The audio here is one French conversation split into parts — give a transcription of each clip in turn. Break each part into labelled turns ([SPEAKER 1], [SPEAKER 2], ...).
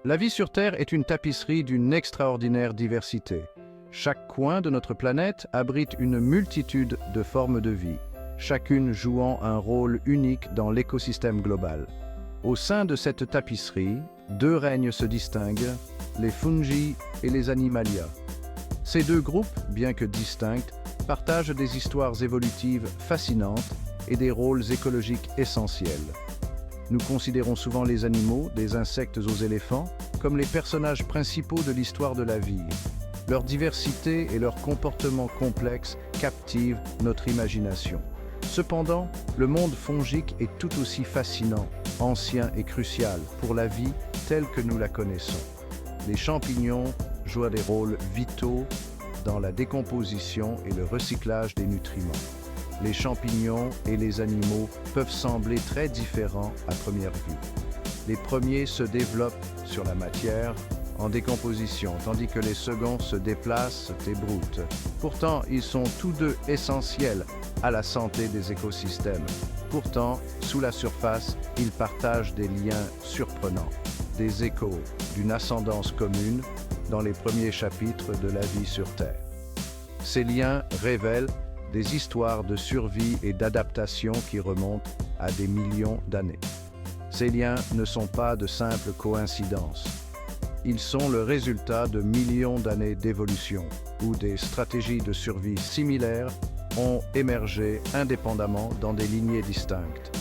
[SPEAKER 1] La vie sur Terre est une tapisserie d'une extraordinaire diversité. Chaque coin de notre planète abrite une multitude de formes de vie, chacune jouant un rôle unique dans l'écosystème global. Au sein de cette tapisserie, deux règnes se distinguent, les fungi et les animalia. Ces deux groupes, bien que distincts, partagent des histoires évolutives fascinantes et des rôles écologiques essentiels. Nous considérons souvent les animaux, des insectes aux éléphants, comme les personnages principaux de l'histoire de la vie. Leur diversité et leur comportement complexe captivent notre imagination. Cependant, le monde fongique est tout aussi fascinant, ancien et crucial pour la vie telle que nous la connaissons. Les champignons jouent des rôles vitaux dans la décomposition et le recyclage des nutriments. Les champignons et les animaux peuvent sembler très différents à première vue. Les premiers se développent sur la matière en décomposition, tandis que les seconds se déplacent et broutent. Pourtant, ils sont tous deux essentiels à la santé des écosystèmes. Pourtant, sous la surface, ils partagent des liens surprenants, des échos d'une ascendance commune dans les premiers chapitres de la vie sur Terre. Ces liens révèlent des histoires de survie et d'adaptation qui remontent à des millions d'années. Ces liens ne sont pas de simples coïncidences. Ils sont le résultat de millions d'années d'évolution, où des stratégies de survie similaires ont émergé indépendamment dans des lignées distinctes.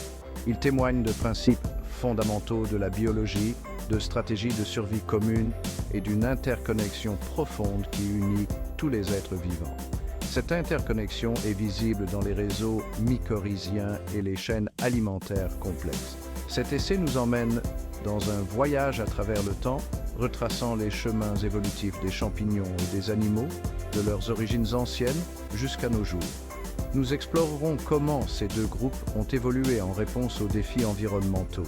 [SPEAKER 1] Ils témoignent de principes fondamentaux de la biologie, de stratégies de survie communes et d'une interconnexion profonde qui unit tous les êtres vivants. Cette interconnexion est visible dans les réseaux mycorhiziens et les chaînes alimentaires complexes. Cet essai nous emmène dans un voyage à travers le temps, retraçant les chemins évolutifs des champignons et des animaux, de leurs origines anciennes jusqu'à nos jours. Nous explorerons comment ces deux groupes ont évolué en réponse aux défis environnementaux.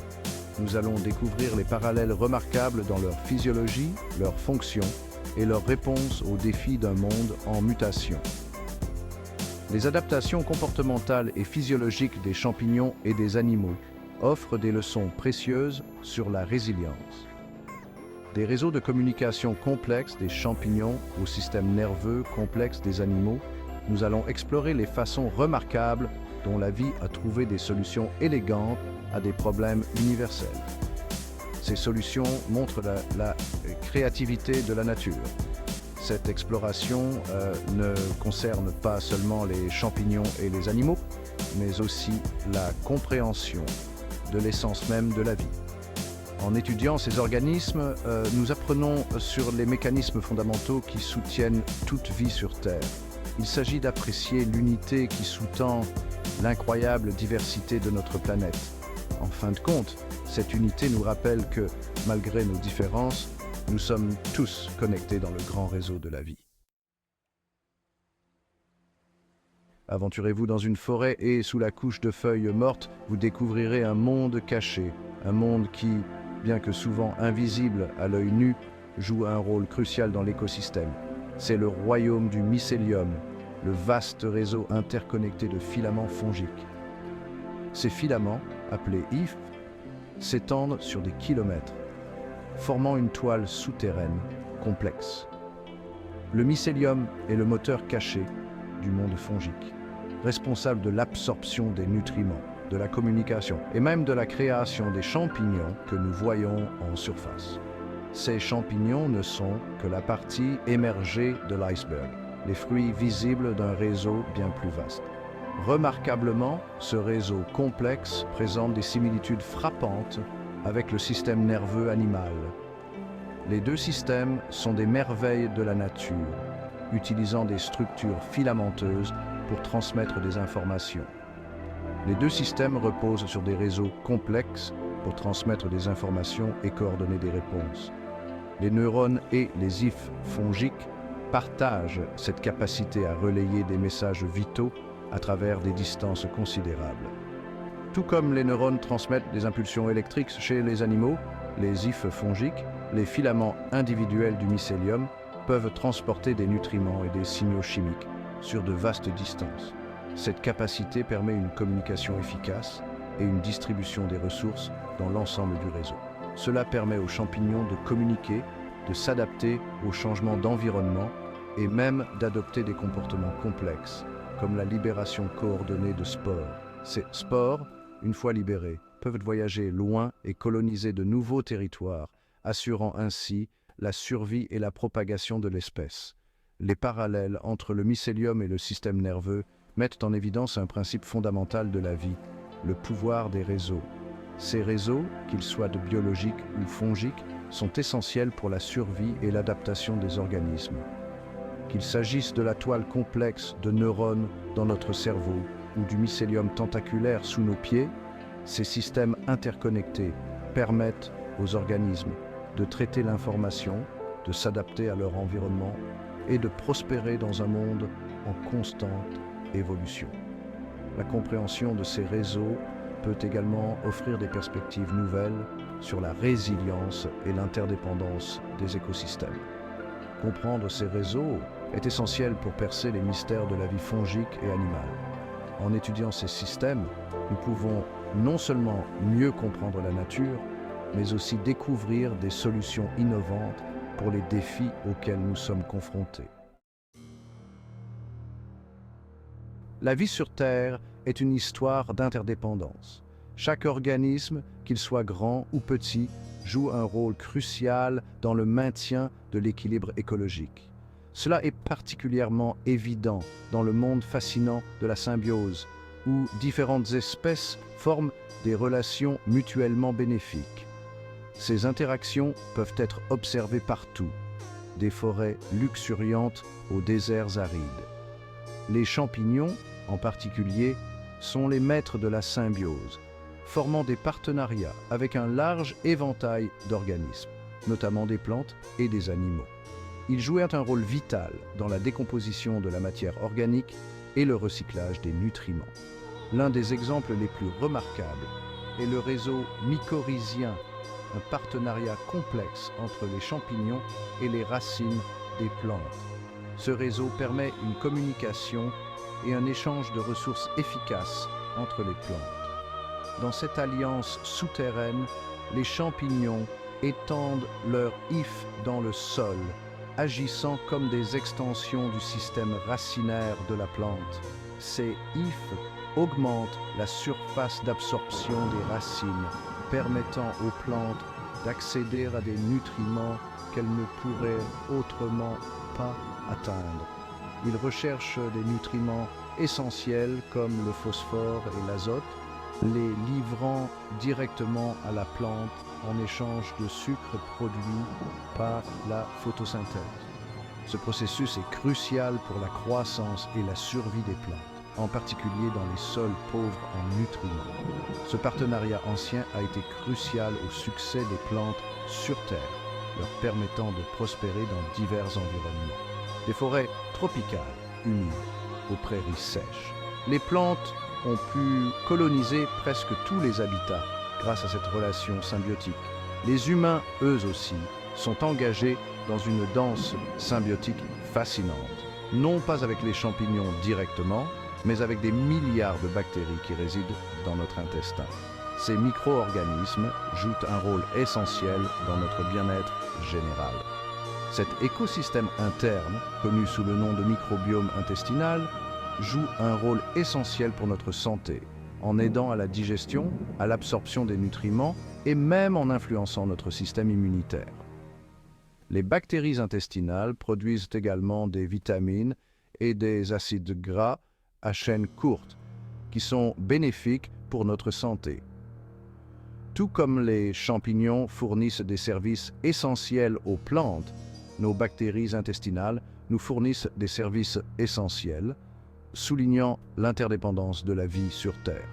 [SPEAKER 1] Nous allons découvrir les parallèles remarquables dans leur physiologie, leurs fonctions et leur réponse aux défis d'un monde en mutation. Les adaptations comportementales et physiologiques des champignons et des animaux offrent des leçons précieuses sur la résilience. Des réseaux de communication complexes des champignons au système nerveux complexe des animaux, nous allons explorer les façons remarquables dont la vie a trouvé des solutions élégantes à des problèmes universels. Ces solutions montrent la créativité de la nature. Cette exploration ne concerne pas seulement les champignons et les animaux, mais aussi la compréhension de l'essence même de la vie. En étudiant ces organismes, nous apprenons sur les mécanismes fondamentaux qui soutiennent toute vie sur Terre. Il s'agit d'apprécier l'unité qui sous-tend l'incroyable diversité de notre planète. En fin de compte, cette unité nous rappelle que, malgré nos différences, nous sommes tous connectés dans le grand réseau de la vie. Aventurez-vous dans une forêt et, sous la couche de feuilles mortes, vous découvrirez un monde caché, un monde qui, bien que souvent invisible à l'œil nu, joue un rôle crucial dans l'écosystème. C'est le royaume du mycélium, le vaste réseau interconnecté de filaments fongiques. Ces filaments, appelés hyphes, s'étendent sur des kilomètres, formant une toile souterraine complexe. Le mycélium est le moteur caché du monde fongique, responsable de l'absorption des nutriments, de la communication et même de la création des champignons que nous voyons en surface. Ces champignons ne sont que la partie émergée de l'iceberg, les fruits visibles d'un réseau bien plus vaste. Remarquablement, ce réseau complexe présente des similitudes frappantes avec le système nerveux animal. Les deux systèmes sont des merveilles de la nature, utilisant des structures filamenteuses pour transmettre des informations. Les deux systèmes reposent sur des réseaux complexes pour transmettre des informations et coordonner des réponses. Les neurones et les hyphes fongiques partagent cette capacité à relayer des messages vitaux à travers des distances considérables. Tout comme les neurones transmettent des impulsions électriques chez les animaux, les hyphes fongiques, les filaments individuels du mycélium, peuvent transporter des nutriments et des signaux chimiques sur de vastes distances. Cette capacité permet une communication efficace et une distribution des ressources dans l'ensemble du réseau. Cela permet aux champignons de communiquer, de s'adapter aux changements d'environnement et même d'adopter des comportements complexes, comme la libération coordonnée de spores. Ces spores, une fois libérés, peuvent voyager loin et coloniser de nouveaux territoires, assurant ainsi la survie et la propagation de l'espèce. Les parallèles entre le mycélium et le système nerveux mettent en évidence un principe fondamental de la vie, le pouvoir des réseaux. Ces réseaux, qu'ils soient de biologiques ou fongiques, sont essentiels pour la survie et l'adaptation des organismes. Qu'il s'agisse de la toile complexe de neurones dans notre cerveau ou du mycélium tentaculaire sous nos pieds, ces systèmes interconnectés permettent aux organismes de traiter l'information, de s'adapter à leur environnement et de prospérer dans un monde en constante évolution. La compréhension de ces réseaux peut également offrir des perspectives nouvelles sur la résilience et l'interdépendance des écosystèmes. Comprendre ces réseaux est essentiel pour percer les mystères de la vie fongique et animale. En étudiant ces systèmes, nous pouvons non seulement mieux comprendre la nature, mais aussi découvrir des solutions innovantes pour les défis auxquels nous sommes confrontés. La vie sur Terre est une histoire d'interdépendance. Chaque organisme, qu'il soit grand ou petit, joue un rôle crucial dans le maintien de l'équilibre écologique. Cela est particulièrement évident dans le monde fascinant de la symbiose, où différentes espèces forment des relations mutuellement bénéfiques. Ces interactions peuvent être observées partout, des forêts luxuriantes aux déserts arides. Les champignons, en particulier, sont les maîtres de la symbiose, formant des partenariats avec un large éventail d'organismes, notamment des plantes et des animaux. Ils jouaient un rôle vital dans la décomposition de la matière organique et le recyclage des nutriments. L'un des exemples les plus remarquables est le réseau mycorhizien, un partenariat complexe entre les champignons et les racines des plantes. Ce réseau permet une communication et un échange de ressources efficaces entre les plantes. Dans cette alliance souterraine, les champignons étendent leur hyphe dans le sol, agissant comme des extensions du système racinaire de la plante. Ces hyphes augmentent la surface d'absorption des racines, permettant aux plantes d'accéder à des nutriments qu'elles ne pourraient autrement pas atteindre. Ils recherchent des nutriments essentiels comme le phosphore et l'azote, les livrant directement à la plante en échange de sucre produit par la photosynthèse. Ce processus est crucial pour la croissance et la survie des plantes, en particulier dans les sols pauvres en nutriments. Ce partenariat ancien a été crucial au succès des plantes sur Terre, leur permettant de prospérer dans divers environnements. Des forêts tropicales, humides, aux prairies sèches. Les plantes ont pu coloniser presque tous les habitats grâce à cette relation symbiotique. Les humains, eux aussi, sont engagés dans une danse symbiotique fascinante, non pas avec les champignons directement, mais avec des milliards de bactéries qui résident dans notre intestin. Ces micro-organismes jouent un rôle essentiel dans notre bien-être général. Cet écosystème interne, connu sous le nom de microbiome intestinal, joue un rôle essentiel pour notre santé, en aidant à la digestion, à l'absorption des nutriments et même en influençant notre système immunitaire. Les bactéries intestinales produisent également des vitamines et des acides gras à chaîne courte, qui sont bénéfiques pour notre santé. Tout comme les champignons fournissent des services essentiels aux plantes, nos bactéries intestinales nous fournissent des services essentiels, soulignant l'interdépendance de la vie sur Terre.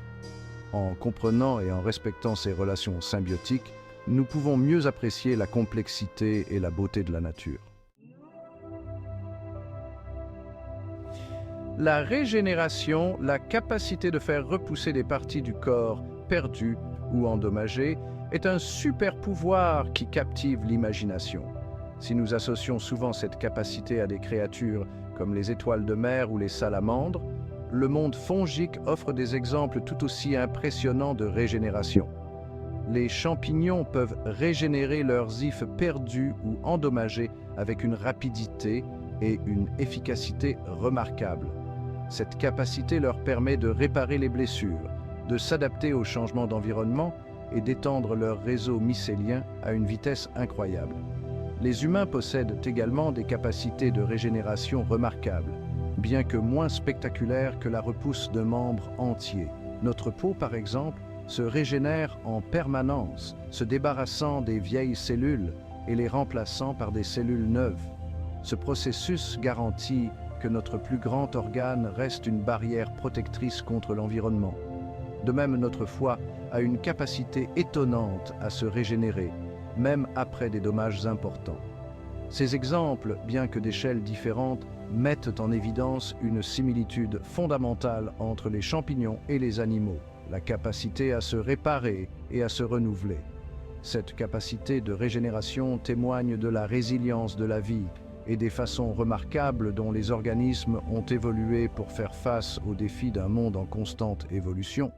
[SPEAKER 1] En comprenant et en respectant ces relations symbiotiques, nous pouvons mieux apprécier la complexité et la beauté de la nature. La régénération, la capacité de faire repousser des parties du corps perdues ou endommagées, est un super pouvoir qui captive l'imagination. Si nous associons souvent cette capacité à des créatures comme les étoiles de mer ou les salamandres, le monde fongique offre des exemples tout aussi impressionnants de régénération. les champignons peuvent régénérer leurs ifs perdus ou endommagés avec une rapidité et une efficacité remarquables. Cette capacité leur permet de réparer les blessures, de s'adapter aux changements d'environnement et d'étendre leur réseau mycélien à une vitesse incroyable. Les humains possèdent également des capacités de régénération remarquables, bien que moins spectaculaires que la repousse de membres entiers. Notre peau, par exemple, se régénère en permanence, se débarrassant des vieilles cellules et les remplaçant par des cellules neuves. Ce processus garantit que notre plus grand organe reste une barrière protectrice contre l'environnement. De même, notre foie a une capacité étonnante à se régénérer, même après des dommages importants. Ces exemples, bien que d'échelles différentes, mettent en évidence une similitude fondamentale entre les champignons et les animaux, la capacité à se réparer et à se renouveler. Cette capacité de régénération témoigne de la résilience de la vie et des façons remarquables dont les organismes ont évolué pour faire face aux défis d'un monde en constante évolution.